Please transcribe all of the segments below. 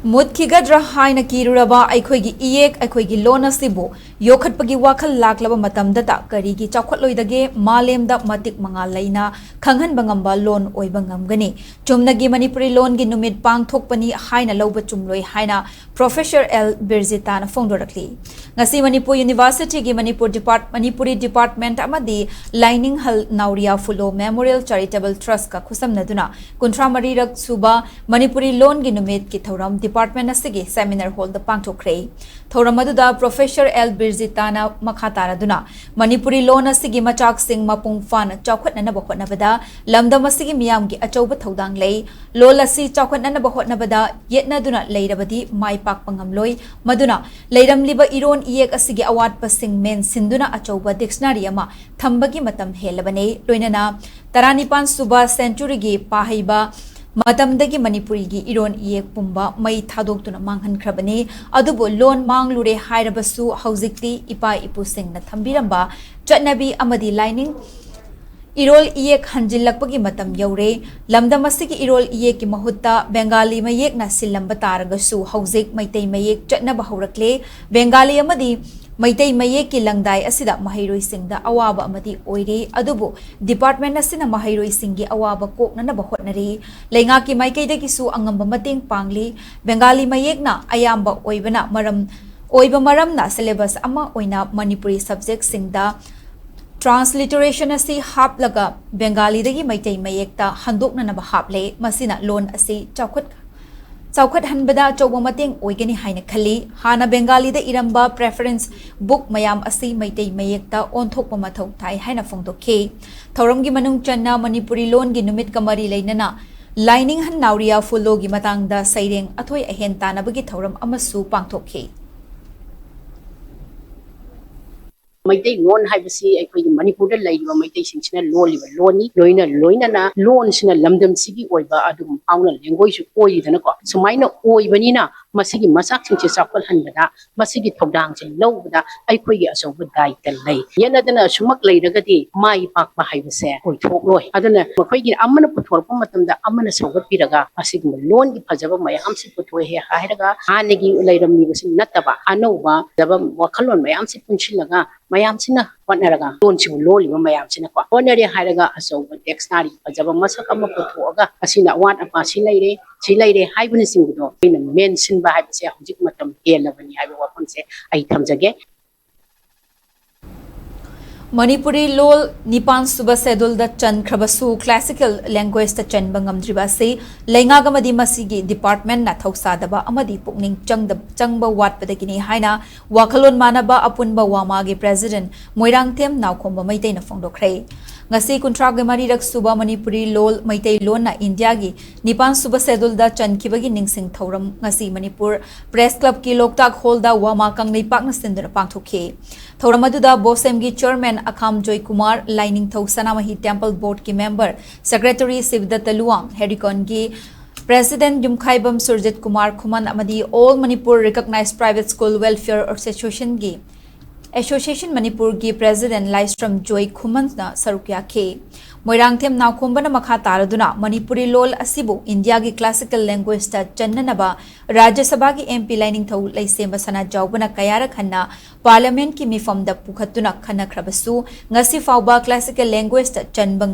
Mutkhigadra haina kiruraba aikhoigi iek aikhoigi loan asibu yokhatpagi wakhal laklaba matamdata karigi chawkhatloidage malemda matik manga laina khanghanba ngamba loan oiba ngamgani chumnagi Manipuri loan gi numit pangthokpani haina loba chumloi haina Professor L Birzitana fongdorakli ngasi Manipur University gi Manipuri Department amadi Lining Hal Nauria Fulo Memorial Charitable Trust ka khusamnaduna kuntramari rak Suba Manipuri loan gi numit ki thoram Department asigi seminar hall the Pangthoknakhre Thoramadu Professor L Birzitana Makataraduna Manipuri loan asigi machak sing mapung fan chawkhatna bahotnabada lamdam asigi miyamgi achauba thodang lei lolasi chawkhatna bahotnabada yetnaduna leirabadi maipak pangamloi maduna leiramliba iron iek asigi awat pasing men sinduna achauba dictionary ama thambagi matam helabane loinana taranipan Suba century gi pahaiba Matamdagi Manipuri gi iron iek pumba mai thadokuna manghan khrabani adubo loan manglure hairabasu hauzikli ipa ipu singna thambiramba chatnabi amadi lining irol iek hanjillakpagi matam yaure lamdamasigi irol iek ki mahutta Bengali mayek na silamba taragasu hauzik maitai mayek chatnaba haurakle Bengali amadi Maitai mayek ki langdai asida mahairoi singda awaba amadi oire adubu department asina mahairoi singi awaba kokna na bahotnari lenga ki maikai da kisu angamba mating pangli Bengali mayek na ayamba oibana maram na syllabus ama oina Manipuri subject singda transliteration asi haplaga Bengali dagi maitai mayek ta handokna na bahaple masina loan asi Chawkhat hanbada chawba mateng oigani haina khali hana Bengali da iramba preference book mayam asi maitai mayekta onthokpa mathau thai haina phongdokhe thoramgi manung channa Manipuri loan gi numit kamari leinana lining han nauria fulo gi matangda saireng athoi ahen tanabagi thoram amasu pangthokhe Maitai loan haibasi aikoi Manipur da laiba maitai singsina loina na loan sina lamdam sigi oiba adum auna language su oidana ko sumaina oibani na masigi masak singche sapal hanbada masigi thodang se lowda aikoi gi asoba dai tal lai yana dana sumak lairagadi mai pak ba haibase oi thokloi adana makoi gi amana puthorpa matamda amana sogat piraga asigi loan gi phajaba mayam se puthoi he hairaga anegi lairamni basin nataba anova jaba wakhalon mayam se punchilaga mayam sina watnaraga loan si loli mayam sina ko onere hairaga asoba dictionary ajaba masak ama puthoga asina wat apa silaire haibuni singdo ina mention ba haibse hujik matam helabani haiba waponse ai thamjage Manipuri lol Nipan Suba Sedul da Chan Khrabasu classical language ta Chan Bangamdriba se Lenga Gamadi Masigi department na Thausadaba Amadi Pukning Changba Wat Padagini Haina Wakalon Manaba Apunba Wamagi President Moirang Them Naukomba Maitai na Phongdokre Ngasi kuntrag mari rak Suba Manipuri lol Maitai lon na India gi Nipan Suba Sedul da Chan Kibagi Ningsing Thoram ngasi Manipur Press Club ki Loktak Hall da Wama Kangnei Pakna Sindra Pangthokhe Thoramadu da Bosem gi chairman Akham Joy Kumar Lining Thau Sanamahi Temple Board ki member Secretary Sivda Taluang Herikon gi President Yumkhaibam Surjit Kumar Khuman amadi All Manipur Recognized Private School Welfare Association Manipur gi President Laistram Joy Khuman na Sarukya K Moirang Them Naukombana Makha Taraduna Manipuri lol asibu India gi classical language ta Channanaba Rajya Sabha gi MP Lining Thau Laisema Sana Jawbana Kayada Khanna Parliament ki Mafam da Pukhatuna Khana Khrabasu ngasi fauba classical language ta Chanba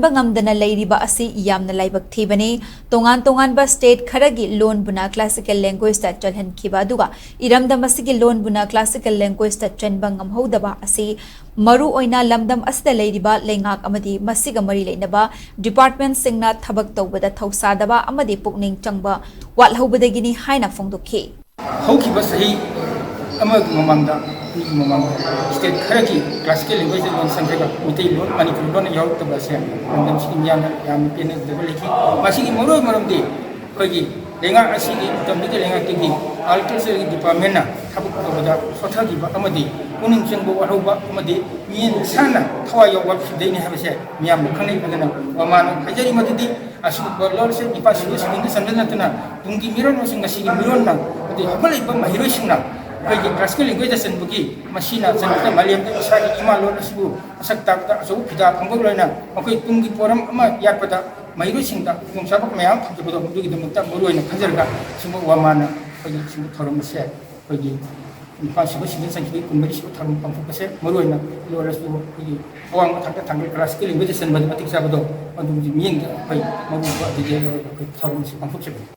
ngamdana leiriba asi yamna laibak thibani tongan ba state kharagi loan buna classical language ta chalhan khiba duga iramda masigi loan buna classical language ta chanba ngamhodaba asi maru oina lamdam asda leiriba lengak amadi masiga mari leinaba department singna thabak tawbada thausadaba amadi pukning changba walhobadagini haina phongdokhe haukiba sahi amag mamangda state kharaki classical language loan sankhya utai loan Manipur loan yaw tabasya andam skin yana yam pene double ki masigi moro maramdi kogi lenga asigi tamdi lenga tigi agriculture department na thabuk tabada sothagi ba amadi kuning chengbo aroba amadi mien sana thawa yaw wap deini habase miyam khanai adana amana hajari madidi asu lol se ipasu sing sandana tana tungi miron singa sigi miron na adi hamalai ba mahiro singna classical language buki masina sanata maliam sari imalon asbu sakta so pida pangol na makoi tungi forum ama yapada ꯃꯍꯩꯔꯣꯏꯁꯤꯡꯗ ꯈꯨꯗꯣꯡꯆꯥꯕ ꯃꯌꯥꯝ ꯐꯪꯖꯕꯗꯣ ꯃꯗꯨꯒꯤꯗꯃꯛꯇ ꯃꯔꯨꯑꯣꯏꯅ ꯈꯟꯖꯔꯒ ꯁꯤꯒꯨꯝꯕ ꯋꯥꯃꯥꯅ ꯑꯩꯈꯣꯏꯒꯤ ꯁꯤꯒꯨꯝꯕ ꯊꯧꯔꯝ ꯑꯁꯦ ꯑꯩꯈꯣꯏꯒꯤ ꯏꯝꯐꯥꯜ ꯁꯤꯕ ꯁꯤꯖꯟ ꯆꯟꯈꯤꯕꯒꯤ ꯀꯨꯟꯃꯔꯤ ꯁꯨꯕ ꯊꯧꯔꯝ ꯄꯥꯡꯊꯣꯛꯄꯁꯦ ꯃꯔꯨꯑꯣꯏꯅ ꯂꯣꯏꯔꯁꯨ ꯑꯩꯈꯣꯏꯒꯤ ꯑꯋꯥꯡꯕ ꯊꯥꯛꯇ ꯊꯥꯡꯒꯠ ꯀ꯭ꯂꯥꯁꯤꯀꯦꯜ ꯂꯦꯡꯒ꯭ꯋꯦꯖ ꯆꯟꯕꯗ ꯃꯇꯤꯛ ꯆꯥꯕꯗꯣ ꯑꯗꯨꯒꯤ ꯃꯤꯠꯌꯦꯡꯗ ꯑꯩꯈꯣꯏ ꯃꯔꯨꯑꯣꯏꯕ ꯑꯗꯨꯗꯤ ꯑꯩꯈꯣꯏ ꯊꯧꯔꯝ ꯑꯁꯤ ꯄꯥꯡꯊꯣꯛꯆꯕꯅꯤ